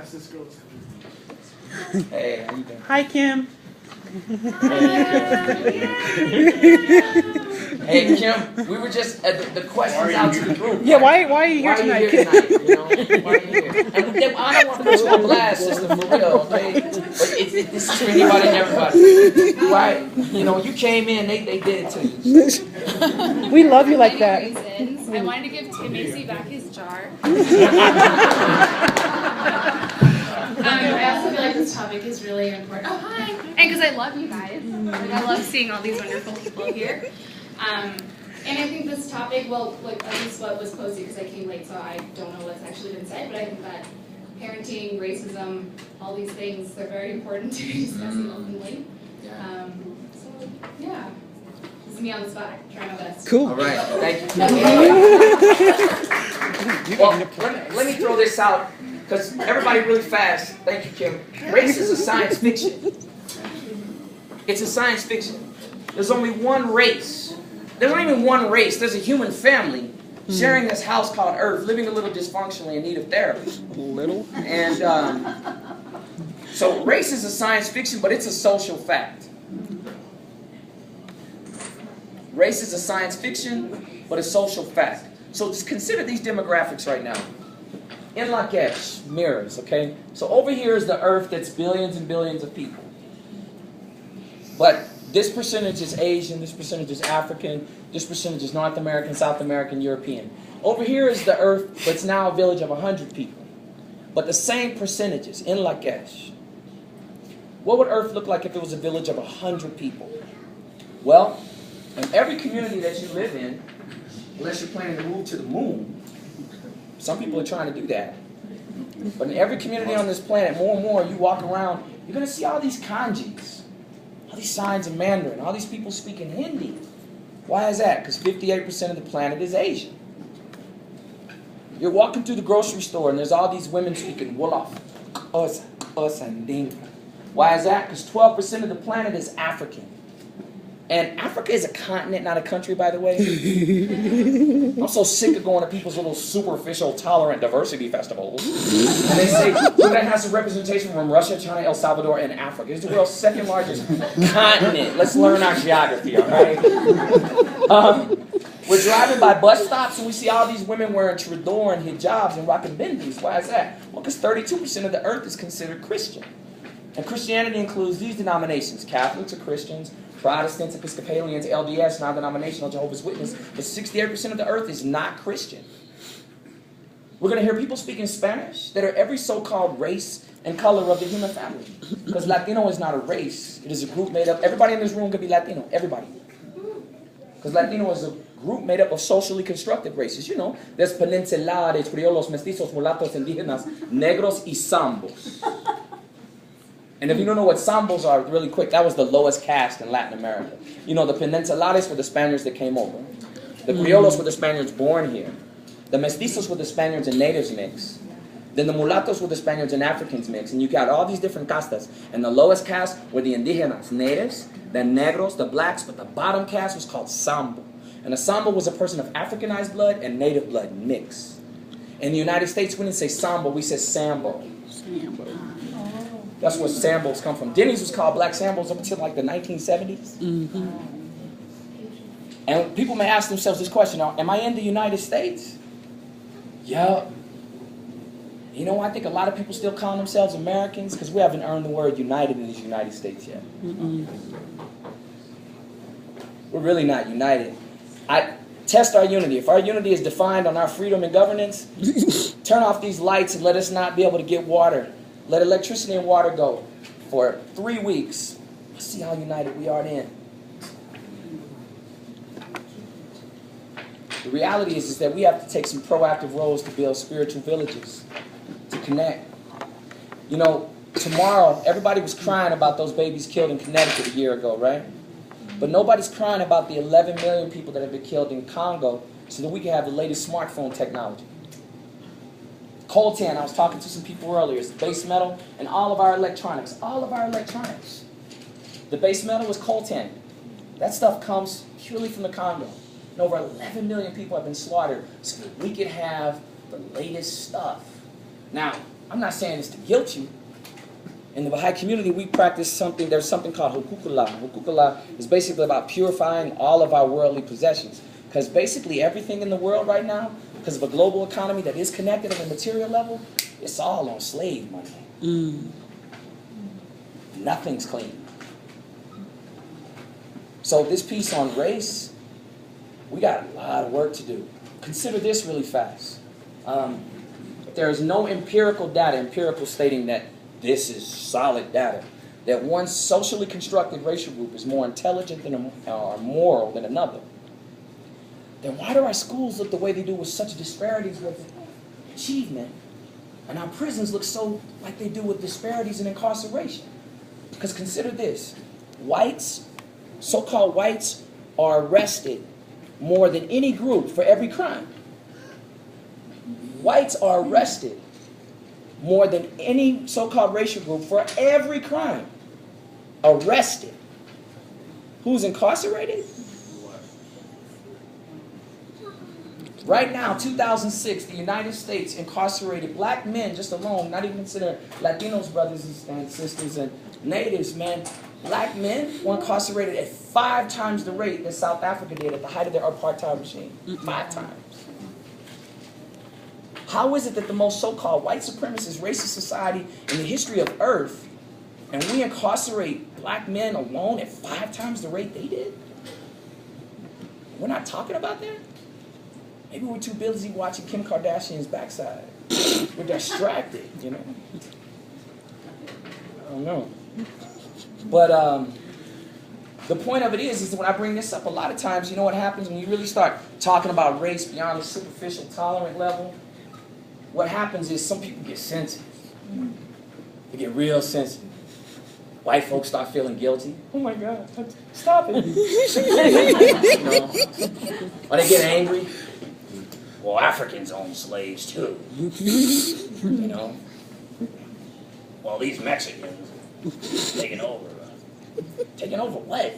Yes, this girl is coming. Hey, how you doing? Hi, Kim. Hey, Kim, we were just the questions out to the group. Yeah, why are you here tonight? You know? Why are you here? And I don't want to put you on blast, sister, for real, okay? But this is for anybody and everybody. Why? You know, you came in, they did it to you. We love you like that. Reasons. I wanted to give Macy back his jar. I also feel like this topic is really important. Oh, hi! And because I love you guys. Like, I love seeing all these wonderful people here. And I think this topic, well, like, at least what was posted, because I came late, so I don't know what's actually been said, but I think that parenting, racism, all these things, they're very important to be discussing openly. So, yeah. This is me on the spot. Try my best. Cool. All right, thank you. Well, let me throw this out, because everybody really fast. Thank you, Kim. Race is a science fiction. It's a science fiction. There's only one race. There's not even one race. There's a human family sharing this house called Earth, living a little dysfunctionally in need of therapy. A little? And so race is a science fiction, but it's a social fact. Race is a science fiction, but a social fact. So just consider these demographics right now. In Lakesh, mirrors, okay? So over here is the Earth that's billions and billions of people. But this percentage is Asian, this percentage is African, this percentage is North American, South American, European. Over here is the Earth, but it's now a village of 100 people. But the same percentages in Lakesh. What would Earth look like if it was a village of 100 people? Well, in every community that you live in, unless you're planning to move to the moon, some people are trying to do that. But in every community on this planet, more and more, you walk around, you're going to see all these kanjis, all these signs in Mandarin, all these people speaking Hindi. Why is that? Because 58% of the planet is Asian. You're walking through the grocery store and there's all these women speaking Wolof, us and Dinka. Why is that? Because 12% of the planet is African. And Africa is a continent, not a country, by the way. I'm so sick of going to people's little superficial tolerant diversity festivals. And they say, we're going to have some representation from Russia, China, El Salvador, and Africa. It's the world's second largest continent. Let's learn our geography, all right? We're driving by bus stops and we see all these women wearing chador and hijabs and rocking bindis. Why is that? Well, because 32% of the earth is considered Christian. And Christianity includes these denominations. Catholics are Christians, Protestants, Episcopalians, LDS, non-denominational Jehovah's Witness. But 68% of the earth is not Christian. We're going to hear people speaking Spanish that are every so-called race and color of the human family. Because Latino is not a race. It is a group made up. Everybody in this room could be Latino. Everybody. Because Latino is a group made up of socially constructed races. You know, there's peninsulares, criollos, mestizos, mulatos, indígenas, negros, y zambos. And if you don't know what zambos are, really quick, that was the lowest caste in Latin America. You know, the peninsulares were the Spaniards that came over. The criollos were the Spaniards born here. The mestizos were the Spaniards and natives mix. Then the mulatos were the Spaniards and Africans mix. And you got all these different castas. And the lowest caste were the indígenas, natives, the negros, the blacks, but the bottom caste was called sambo. And a sambo was a person of Africanized blood and native blood mix. In the United States, we didn't say sambo, we said sambo. That's where sambos come from. Denny's was called black sambos up until like the 1970s. Mm-hmm. And people may ask themselves this question, am I in the United States? Yeah. You know, I think a lot of people still call themselves Americans because we haven't earned the word united in these United States yet. Mm-mm. We're really not united. Test our unity. If our unity is defined on our freedom and governance, turn off these lights and let us not be able to get water. Let electricity and water go for 3 weeks. Let's see how united we are then. The reality is that we have to take some proactive roles to build spiritual villages, to connect. You know, tomorrow, everybody was crying about those babies killed in Connecticut a year ago, right? But nobody's crying about the 11 million people that have been killed in Congo so that we can have the latest smartphone technology. Coltan, I was talking to some people earlier, it's base metal and all of our electronics. All of our electronics. The base metal is coltan. That stuff comes purely from the Congo. And over 11 million people have been slaughtered so that we can have the latest stuff. Now, I'm not saying this to guilt you. In the Baha'i community, we practice something, there's something called hukukullah. Hukukullah is basically about purifying all of our worldly possessions. Because basically everything in the world right now, because of a global economy that is connected on a material level, it's all on slave money. Nothing's clean. So this piece on race, we got a lot of work to do. Consider this really fast. There is no empirical stating that this is solid data, that one socially constructed racial group is more intelligent or moral than another. Then why do our schools look the way they do with such disparities with achievement, and our prisons look so like they do with disparities in incarceration? Because consider this, whites, so-called whites, are arrested more than any group for every crime. Whites are arrested more than any so-called racial group for every crime. Arrested. Who's incarcerated? Right now, 2006, the United States incarcerated black men just alone, not even consider Latinos, brothers and sisters, and natives, man. Black men were incarcerated at 5 times the rate that South Africa did at the height of their apartheid regime. 5 times. How is it that the most so-called white supremacist racist society in the history of Earth, and we incarcerate black men alone at 5 times the rate they did? We're not talking about that? Maybe we're too busy watching Kim Kardashian's backside. We're distracted, you know? I don't know. But the point of it is that when I bring this up, a lot of times, you know what happens when you really start talking about race beyond the superficial tolerant level? What happens is some people get sensitive. They get real sensitive. White folks start feeling guilty. Oh my God, stop it. You know? Or they get angry. Well, Africans own slaves too. You know? Well, these Mexicans taking over. Taking over what?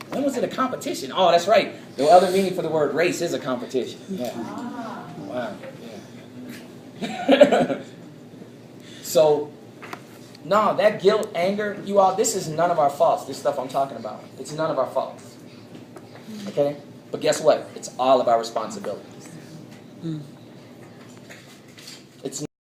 When was it a competition? Oh, that's right. The other meaning for the word race is a competition. Yeah. Wow. Yeah. So, no, that guilt, anger, you all, this is none of our faults, this stuff I'm talking about. It's none of our faults. Okay? But guess what? It's all of our responsibilities.